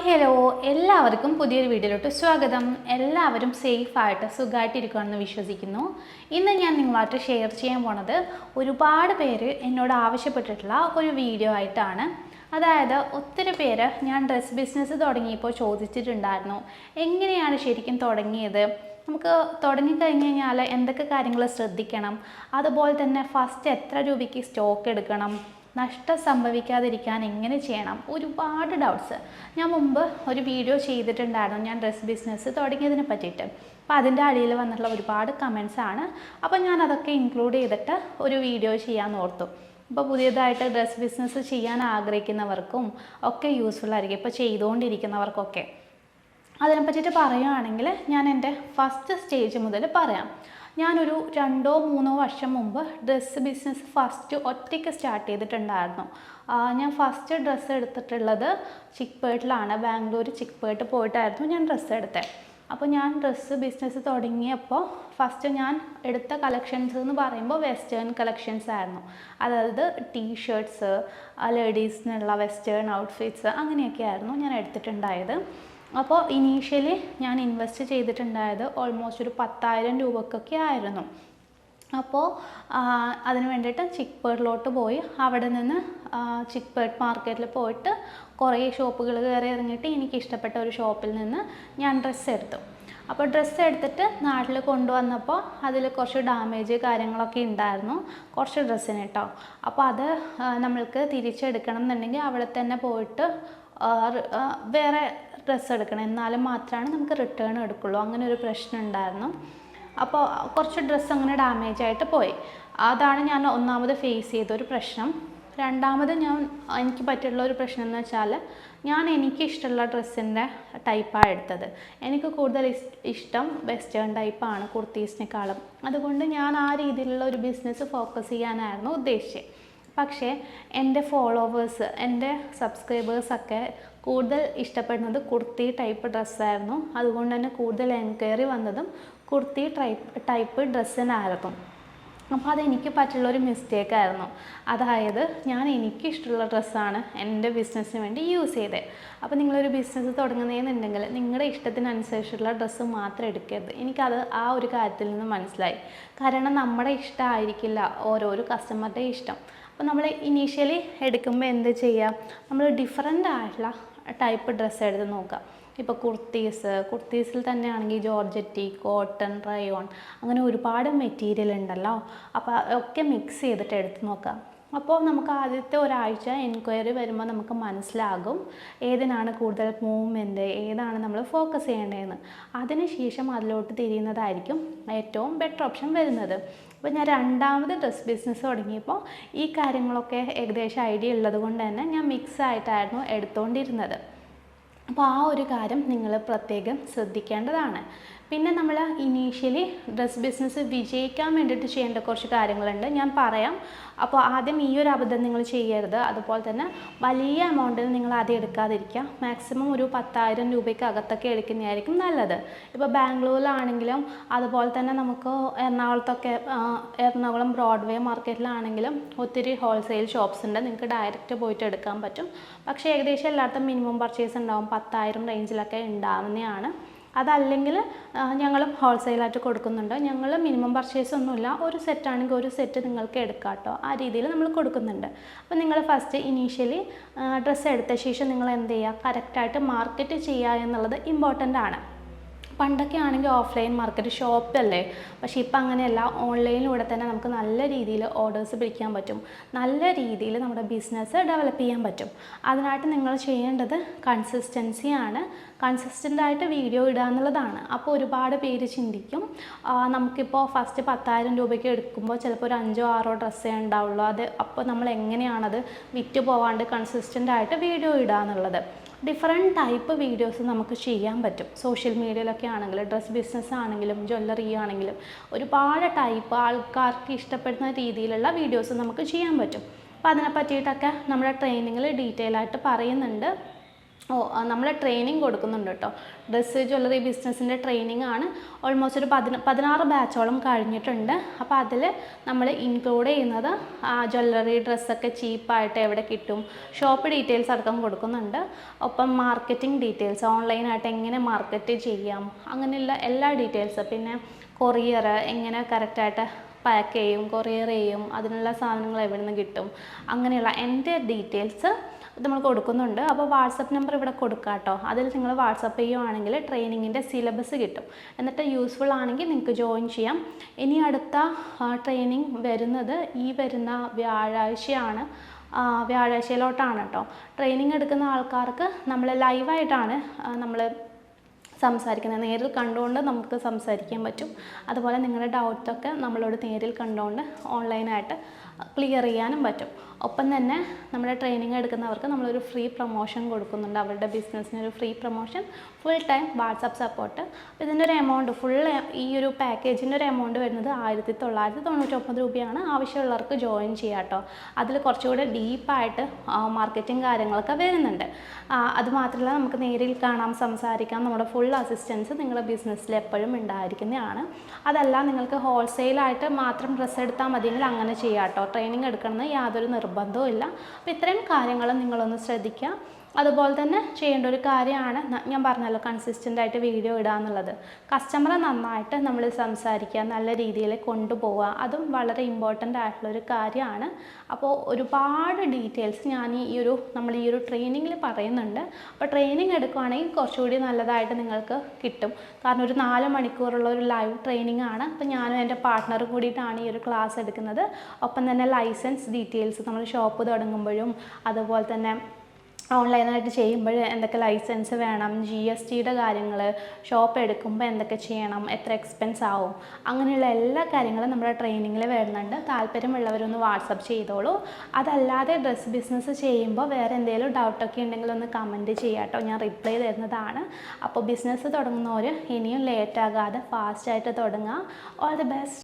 Hello എല്ലാവർക്കും പുതിയൊരു വീഡിയോയിലോട്ട് സ്വാഗതം. എല്ലാവരും സേഫായിട്ട് സുഖമായിട്ടിരിക്കുകയാണെന്ന് വിശ്വസിക്കുന്നു. ഇന്ന് ഞാൻ നിങ്ങളുമായിട്ട് ഷെയർ ചെയ്യാൻ പോണത് ഒരുപാട് പേര് എന്നോട് ആവശ്യപ്പെട്ടിട്ടുള്ള ഒരു വീഡിയോ ആയിട്ടാണ്. അതായത് ഒത്തിരി പേര് ഞാൻ ഡ്രസ് ബിസിനസ് തുടങ്ങിയപ്പോൾ ചോദിച്ചിട്ടുണ്ടായിരുന്നു, എങ്ങനെയാണ് ശരിക്കും തുടങ്ങിയത്, നമുക്ക് തുടങ്ങിക്കഴിഞ്ഞ് കഴിഞ്ഞാൽ എന്തൊക്കെ കാര്യങ്ങൾ ശ്രദ്ധിക്കണം, അതുപോലെ തന്നെ ഫസ്റ്റ് എത്ര രൂപയ്ക്ക് സ്റ്റോക്ക് എടുക്കണം, നഷ്ടം സംഭവിക്കാതിരിക്കാൻ എങ്ങനെ ചെയ്യണം, ഒരുപാട് ഡൗട്ട്സ്. ഞാൻ മുമ്പ് ഒരു വീഡിയോ ചെയ്തിട്ടുണ്ടായിരുന്നു ഞാൻ ഡ്രസ് ബിസിനസ് തുടങ്ങിയതിനെ പറ്റിയിട്ട്. അപ്പോൾ അതിൻ്റെ അടിയിൽ വന്നിട്ടുള്ള ഒരുപാട് കമൻസ് ആണ്. അപ്പോൾ ഞാൻ അതൊക്കെ ഇൻക്ലൂഡ് ചെയ്തിട്ട് ഒരു വീഡിയോ ചെയ്യാൻ ഓർത്തു. ഇപ്പോൾ പുതിയതായിട്ട് ഡ്രസ് ബിസിനസ് ചെയ്യാൻ ആഗ്രഹിക്കുന്നവർക്കും ഒക്കെ യൂസ്ഫുൾ ആയിരിക്കും, ഇപ്പോൾ ചെയ്തുകൊണ്ടിരിക്കുന്നവർക്കൊക്കെ. അതിനെ പറ്റിയിട്ട് പറയുകയാണെങ്കിൽ ഞാൻ എൻ്റെ ഫസ്റ്റ് സ്റ്റേജ് മുതൽ പറയാം. ഞാനൊരു 2-3 വർഷം മുമ്പ് ഡ്രസ്സ് ബിസിനസ് ഫസ്റ്റ് ഒറ്റയ്ക്ക് സ്റ്റാർട്ട് ചെയ്തിട്ടുണ്ടായിരുന്നു. ഞാൻ ഫസ്റ്റ് ഡ്രസ്സ് എടുത്തിട്ടുള്ളത് ചിക്പേട്ടിലാണ്. ബാംഗ്ലൂർ ചിക്പേട്ട് പോയിട്ടായിരുന്നു ഞാൻ ഡ്രസ്സ് എടുത്തത്. അപ്പോൾ ഞാൻ ഡ്രസ്സ് ബിസിനസ് തുടങ്ങിയപ്പോൾ ഫസ്റ്റ് ഞാൻ എടുത്ത കളക്ഷൻസ് എന്ന് പറയുമ്പോൾ വെസ്റ്റേൺ കളക്ഷൻസ് ആയിരുന്നു. അതായത് ടീഷർട്ട്സ്, ലേഡീസിനുള്ള വെസ്റ്റേൺ ഔട്ട്ഫിറ്റ്സ്, അങ്ങനെയൊക്കെ ആയിരുന്നു ഞാൻ എടുത്തിട്ടുണ്ടായത്. അപ്പോൾ ഇനീഷ്യലി ഞാൻ ഇൻവെസ്റ്റ് ചെയ്തിട്ടുണ്ടായത് ഓൾമോസ്റ്റ് ഒരു 10,000 രൂപക്കൊക്കെ ആയിരുന്നു. അപ്പോൾ അതിന് വേണ്ടിയിട്ട് ചിക്പേട്ടിലോട്ട് പോയി അവിടെ നിന്ന് ചിക്പേട്ട് മാർക്കറ്റിൽ പോയിട്ട് കുറേ ഷോപ്പുകൾ കയറി ഇറങ്ങിയിട്ട് എനിക്ക് ഇഷ്ടപ്പെട്ട ഒരു ഷോപ്പിൽ നിന്ന് ഞാൻ ഡ്രസ്സ് എടുത്തു. അപ്പോൾ ഡ്രസ്സ് എടുത്തിട്ട് നാട്ടിൽ കൊണ്ടുവന്നപ്പോൾ അതിൽ കുറച്ച് ഡാമേജ് കാര്യങ്ങളൊക്കെ ഉണ്ടായിരുന്നു കുറച്ച് ഡ്രസ്സിന് കേട്ടോ. അപ്പോൾ അത് നമ്മൾക്ക് തിരിച്ചെടുക്കണം എന്നുണ്ടെങ്കിൽ അവിടെ തന്നെ പോയിട്ട് വേറെ ഡ്രസ്സ് എടുക്കണം, എന്നാലും മാത്രമാണ് നമുക്ക് റിട്ടേൺ എടുക്കുള്ളൂ. അങ്ങനെ ഒരു പ്രശ്നം ഉണ്ടായിരുന്നു. അപ്പോൾ കുറച്ച് ഡ്രസ്സ് അങ്ങനെ ഡാമേജ് ആയിട്ട് പോയി. അതാണ് ഞാൻ ഒന്നാമത് ഫേസ് ചെയ്തൊരു പ്രശ്നം. രണ്ടാമത് എനിക്ക് പറ്റിയുള്ള ഒരു പ്രശ്നം എന്ന് വെച്ചാൽ എനിക്കിഷ്ടമുള്ള ഡ്രസ്സിൻ്റെ ടൈപ്പാണ് എടുത്തത്. എനിക്ക് കൂടുതൽ ഇഷ്ടം വെസ്റ്റേൺ ടൈപ്പാണ് കുർത്തീസിനേക്കാളും. അതുകൊണ്ട് ഞാൻ ആ രീതിയിലുള്ള ഒരു ബിസിനസ് ഫോക്കസ് ചെയ്യാനായിരുന്നു ഉദ്ദേശിച്ചത്. പക്ഷേ എൻ്റെ ഫോളോവേഴ്സ്, എൻ്റെ സബ്സ്ക്രൈബേഴ്സൊക്കെ കൂടുതൽ ഇഷ്ടപ്പെടുന്നത് കുർത്തി ടൈപ്പ് ഡ്രസ്സായിരുന്നു. അതുകൊണ്ട് തന്നെ കൂടുതൽ എൻക്വയറി വന്നതും കുർത്തി ടൈപ്പ് ഡ്രസ്സിനായിരുന്നു. അപ്പോൾ അതെനിക്ക് പറ്റുള്ളൊരു മിസ്റ്റേക്കായിരുന്നു. അതായത് എനിക്കിഷ്ടമുള്ള ഡ്രസ്സാണ് എൻ്റെ ബിസിനസ്സിന് വേണ്ടി യൂസ് ചെയ്തത്. അപ്പോൾ നിങ്ങളൊരു ബിസിനസ് തുടങ്ങുന്നതെന്നുണ്ടെങ്കിൽ നിങ്ങളുടെ ഇഷ്ടത്തിനനുസരിച്ചുള്ള ഡ്രസ്സ് മാത്രം എടുക്കരുത്. എനിക്കത് ആ ഒരു കാര്യത്തിൽ നിന്ന് മനസ്സിലായി. കാരണം നമ്മുടെ ഇഷ്ടമായിരിക്കില്ല ഓരോരോ കസ്റ്റമറുടെ ഇഷ്ടം. അപ്പോൾ നമ്മൾ ഇനീഷ്യലി എടുക്കുമ്പോൾ എന്ത് ചെയ്യുക, നമ്മൾ ഡിഫറെൻ്റ് ആയിട്ടുള്ള ടൈപ്പ് ഡ്രസ്സ് എടുത്ത് നോക്കുക. ഇപ്പോൾ കുർത്തീസിൽ തന്നെ ആണെങ്കിൽ ജോർജറ്റി, കോട്ടൺ, റയോൺ, അങ്ങനെ ഒരുപാട് മെറ്റീരിയൽ ഉണ്ടല്ലോ. അപ്പോൾ ഒക്കെ മിക്സ് ചെയ്തിട്ട് എടുത്ത് നോക്കാം. അപ്പോൾ നമുക്ക് ആദ്യത്തെ ഒരാഴ്ച എൻക്വയറി വരുമ്പോൾ നമുക്ക് മനസ്സിലാകും ഏതിനാണ് കൂടുതൽ മൂവ്മെൻറ്റ്, ഏതാണ് നമ്മൾ ഫോക്കസ് ചെയ്യേണ്ടതെന്ന്. അതിനുശേഷം അതിലോട്ട് തിരിയുന്നതായിരിക്കും ഏറ്റവും ബെറ്റർ ഓപ്ഷൻ വരുന്നത്. അപ്പോൾ ഞാൻ രണ്ടാമത് ഡ്രസ് ബിസിനസ് തുടങ്ങിയപ്പോൾ ഈ കാര്യങ്ങളൊക്കെ ഏകദേശം ഐഡിയ ഉള്ളത് കൊണ്ട് തന്നെ ഞാൻ മിക്സ് ആയിട്ടായിരുന്നു എടുത്തുകൊണ്ടിരുന്നത്. അപ്പോൾ ആ ഒരു കാര്യം നിങ്ങൾ പ്രത്യേകം ശ്രദ്ധിക്കേണ്ടതാണ്. പിന്നെ നമ്മൾ ഇനീഷ്യലി ഡ്രസ് ബിസിനസ് വിജയിക്കാൻ വേണ്ടിയിട്ട് ചെയ്യേണ്ട കുറച്ച് കാര്യങ്ങളുണ്ട്, ഞാൻ പറയാം. അപ്പോൾ ആദ്യം ഈ ഒരു അബദ്ധം നിങ്ങൾ ചെയ്യരുത്. അതുപോലെ തന്നെ വലിയ എമൗണ്ടിൽ നിങ്ങൾ ആദ്യം എടുക്കാതിരിക്കുക. മാക്സിമം ഒരു 10,000 രൂപയ്ക്ക് അകത്തൊക്കെ എടുക്കുന്നതായിരിക്കും നല്ലത്. ഇപ്പോൾ ബാംഗ്ലൂരിലാണെങ്കിലും അതുപോലെ തന്നെ നമുക്ക് എറണാകുളം ബ്രോഡ്വേ മാർക്കറ്റിലാണെങ്കിലും ഒത്തിരി ഹോൾസെയിൽ ഷോപ്സ് ഉണ്ട്. നിങ്ങൾക്ക് ഡയറക്റ്റ് പോയിട്ട് എടുക്കാൻ പറ്റും. പക്ഷേ ഏകദേശം എല്ലായിടത്തും മിനിമം പർച്ചേസ് ഉണ്ടാവും, 10,000 റേഞ്ചിലൊക്കെ ഉണ്ടാവുന്നതാണ്. അതല്ലെങ്കിൽ ഞങ്ങളും ഹോൾസെയിലായിട്ട് കൊടുക്കുന്നുണ്ട്. ഞങ്ങൾ മിനിമം പർച്ചേസ് ഒന്നുമില്ല, ഒരു സെറ്റാണെങ്കിൽ ഒരു സെറ്റ് നിങ്ങൾക്ക് എടുക്കാം കേട്ടോ, ആ രീതിയിൽ നമ്മൾ കൊടുക്കുന്നുണ്ട്. അപ്പോൾ നിങ്ങൾ ഫസ്റ്റ് ഇനീഷ്യലി ഡ്രസ്സ് എടുത്ത ശേഷം നിങ്ങൾ എന്ത് ചെയ്യുക, കറക്റ്റായിട്ട് മാർക്കറ്റ് ചെയ്യുക എന്നുള്ളത് ഇമ്പോർട്ടൻ്റ് ആണ്. പണ്ടൊക്കെ ആണെങ്കിൽ ഓഫ്ലൈൻ മാർക്കറ്റ് ഷോപ്പല്ലേ, പക്ഷേ ഇപ്പം അങ്ങനെയല്ല. ഓൺലൈനിലൂടെ തന്നെ നമുക്ക് നല്ല രീതിയിൽ ഓർഡേഴ്സ് പിടിക്കാൻ പറ്റും, നല്ല രീതിയിൽ നമ്മുടെ ബിസിനസ് ഡെവലപ്പ് ചെയ്യാൻ പറ്റും. അതിനായിട്ട് നിങ്ങൾ ചെയ്യേണ്ടത് കൺസിസ്റ്റൻസിയാണ്. കൺസിസ്റ്റൻ്റായിട്ട് വീഡിയോ ഇടുക എന്നുള്ളതാണ്. അപ്പോൾ ഒരുപാട് പേര് ചിന്തിക്കും, നമുക്കിപ്പോൾ ഫസ്റ്റ് 10,000 രൂപയ്ക്ക് എടുക്കുമ്പോൾ ചിലപ്പോൾ ഒരു 5-6 ഡ്രസ്സേ ഉണ്ടാവുള്ളൂ, അപ്പോൾ നമ്മൾ എങ്ങനെയാണത് വിറ്റ് പോവാണ്ട് കൺസിസ്റ്റൻ്റായിട്ട് വീഡിയോ ഇടുക എന്നുള്ളത്. ഡിഫറെൻറ്റ് ടൈപ്പ് വീഡിയോസ് നമുക്ക് ചെയ്യാൻ പറ്റും. സോഷ്യൽ മീഡിയയിലൊക്കെ ആണെങ്കിലും ഡ്രസ് ബിസിനസ് ആണെങ്കിലും ജ്വല്ലറി ആണെങ്കിലും ഒരുപാട് ടൈപ്പ് ആൾക്കാർക്ക് ഇഷ്ടപ്പെടുന്ന രീതിയിലുള്ള വീഡിയോസ് നമുക്ക് ചെയ്യാൻ പറ്റും. അപ്പോൾ അതിനെ പറ്റിയിട്ടൊക്കെ നമ്മുടെ ട്രെയിനിങ്ങിൽ ഡീറ്റെയിൽ ആയിട്ട് പറയുന്നുണ്ട്. നമ്മൾ ട്രെയിനിങ് കൊടുക്കുന്നുണ്ട് കേട്ടോ. ഡ്രസ്സ് ജ്വല്ലറി ബിസിനസ്സിൻ്റെ ട്രെയിനിങ് ആണ്. ഓൾമോസ്റ്റ് ഒരു 16 ബാച്ചോളം കഴിഞ്ഞിട്ടുണ്ട്. അപ്പോൾ അതിൽ നമ്മൾ ഇൻക്ലൂഡ് ചെയ്യുന്നത് ജ്വല്ലറി ഡ്രസ്സൊക്കെ ചീപ്പായിട്ട് എവിടെ കിട്ടും, ഷോപ്പ് ഡീറ്റെയിൽസ് അടക്കം കൊടുക്കുന്നുണ്ട്. ഒപ്പം മാർക്കറ്റിംഗ് ഡീറ്റെയിൽസ്, ഓൺലൈനായിട്ട് എങ്ങനെ മാർക്കറ്റ് ചെയ്യാം, അങ്ങനെയുള്ള എല്ലാ ഡീറ്റെയിൽസ്, പിന്നെ കൊറിയർ എങ്ങനെ കറക്റ്റായിട്ട് പാക്ക് ചെയ്യും, കൊറിയർ ചെയ്യും, അതിനുള്ള സാധനങ്ങൾ എവിടെ നിന്ന് കിട്ടും, അങ്ങനെയുള്ള എൻ്റെ ഡീറ്റെയിൽസ് നമ്മൾ കൊടുക്കുന്നുണ്ട്. അപ്പോൾ വാട്സപ്പ് നമ്പർ ഇവിടെ കൊടുക്കാം കേട്ടോ. അതിൽ നിങ്ങൾ വാട്സപ്പ് ചെയ്യുവാണെങ്കിൽ ട്രെയിനിങ്ങിൻ്റെ സിലബസ് കിട്ടും. എന്നിട്ട് യൂസ്ഫുൾ ആണെങ്കിൽ നിങ്ങൾക്ക് ജോയിൻ ചെയ്യാം. ഇനി അടുത്ത ട്രെയിനിങ് വരുന്നത് ഈ വരുന്ന വ്യാഴാഴ്ചയാണ്. വ്യാഴാഴ്ചയിലോട്ടാണ് കേട്ടോ. ട്രെയിനിങ് എടുക്കുന്ന ആൾക്കാർക്ക് നമ്മൾ ലൈവായിട്ടാണ് നമ്മൾ സംസാരിക്കുന്നത്. നേരിൽ കണ്ടുകൊണ്ട് നമുക്ക് സംസാരിക്കാൻ പറ്റും. അതുപോലെ നിങ്ങളുടെ ഡൗട്ടൊക്കെ നമ്മളോട് നേരിൽ കണ്ടുകൊണ്ട് ഓൺലൈനായിട്ട് ക്ലിയർ ചെയ്യാനും പറ്റും. ഒപ്പം തന്നെ നമ്മുടെ ട്രെയിനിങ് എടുക്കുന്നവർക്ക് നമ്മളൊരു ഫ്രീ പ്രൊമോഷൻ കൊടുക്കുന്നുണ്ട്. അവരുടെ ബിസിനസ്സിനൊരു free promotion, full time WhatsApp support. അപ്പോൾ ഇതിൻ്റെ ഒരു എമൗണ്ട് ഈ ഒരു പാക്കേജിൻ്റെ ഒരു എമൗണ്ട് വരുന്നത് 1999 രൂപയാണ്. ആവശ്യമുള്ളവർക്ക് ജോയിൻ ചെയ്യാം കേട്ടോ. അതിൽ കുറച്ചുകൂടെ ഡീപ്പായിട്ട് മാർക്കറ്റിംഗ് കാര്യങ്ങളൊക്കെ വരുന്നുണ്ട്. അതുമാത്രമല്ല നമുക്ക് നേരിൽ കാണാം, സംസാരിക്കാം. നമ്മുടെ ഫുൾ അസിസ്റ്റൻസ് നിങ്ങളുടെ ബിസിനസ്സിൽ എപ്പോഴും ഉണ്ടായിരിക്കുന്നതാണ്. അതല്ല നിങ്ങൾക്ക് ഹോൾസെയിലായിട്ട് മാത്രം ഡ്രസ്സ് എടുത്താൽ മതിയെങ്കിൽ അങ്ങനെ ചെയ്യാം കേട്ടോ. ട്രെയിനിങ് എടുക്കണമെന്ന് യാതൊരു നിർബന്ധവും ഇല്ല. അപ്പോൾ ഇത്രയും കാര്യങ്ങൾ നിങ്ങളൊന്ന് ശ്രദ്ധിക്കുക. അതുപോലെ തന്നെ ചെയ്യേണ്ട ഒരു കാര്യമാണ് ഞാൻ പറഞ്ഞല്ലോ, കൺസിസ്റ്റൻ്റായിട്ട് വീഡിയോ ഇടുക എന്നുള്ളത്. കസ്റ്റമറെ നന്നായിട്ട് നമ്മൾ സംസാരിക്കുക, നല്ല രീതിയിൽ കൊണ്ടുപോവുക, അതും വളരെ ഇമ്പോർട്ടൻ്റ് ആയിട്ടുള്ളൊരു കാര്യമാണ്. അപ്പോൾ ഒരുപാട് ഡീറ്റെയിൽസ് ഞാൻ നമ്മൾ ഈ ഒരു ട്രെയിനിങ്ങിൽ പറയുന്നുണ്ട്. അപ്പോൾ ട്രെയിനിങ് എടുക്കുകയാണെങ്കിൽ കുറച്ചുകൂടി നല്ലതായിട്ട് നിങ്ങൾക്ക് കിട്ടും. കാരണം ഒരു 4 മണിക്കൂറുള്ള ഒരു ലൈവ് ട്രെയിനിങ് ആണ്. അപ്പോൾ ഞാനും എൻ്റെ പാർട്ട്ണറും കൂടിയിട്ടാണ് ഈ ഒരു ക്ലാസ് എടുക്കുന്നത്. ഒപ്പം തന്നെ ലൈസൻസ് ഡീറ്റെയിൽസ്, നമ്മൾ ഷോപ്പ് തുടങ്ങുമ്പോഴും അതുപോലെ തന്നെ ഓൺലൈനായിട്ട് ചെയ്യുമ്പോൾ എന്തൊക്കെ ലൈസൻസ് വേണം, GSTയുടെ കാര്യങ്ങൾ, ഷോപ്പ് എടുക്കുമ്പോൾ എന്തൊക്കെ ചെയ്യണം, എത്ര എക്സ്പെൻസ് ആവും, അങ്ങനെയുള്ള എല്ലാ കാര്യങ്ങളും നമ്മുടെ ട്രെയിനിങ്ങിൽ വരുന്നുണ്ട്. താല്പര്യമുള്ളവരൊന്ന് വാട്സപ്പ് ചെയ്തോളൂ. അതല്ലാതെ ഡ്രസ്സ് ബിസിനസ് ചെയ്യുമ്പോൾ വേറെ എന്തെങ്കിലും ഡൗട്ടൊക്കെ ഉണ്ടെങ്കിൽ ഒന്ന് കമൻറ്റ് ചെയ്യാം കേട്ടോ. ഞാൻ റിപ്ലൈ തരുന്നതാണ്. അപ്പോൾ ബിസിനസ് തുടങ്ങുന്നവർ ഇനിയും ലേറ്റാകാതെ ഫാസ്റ്റായിട്ട് തുടങ്ങുക. All the best.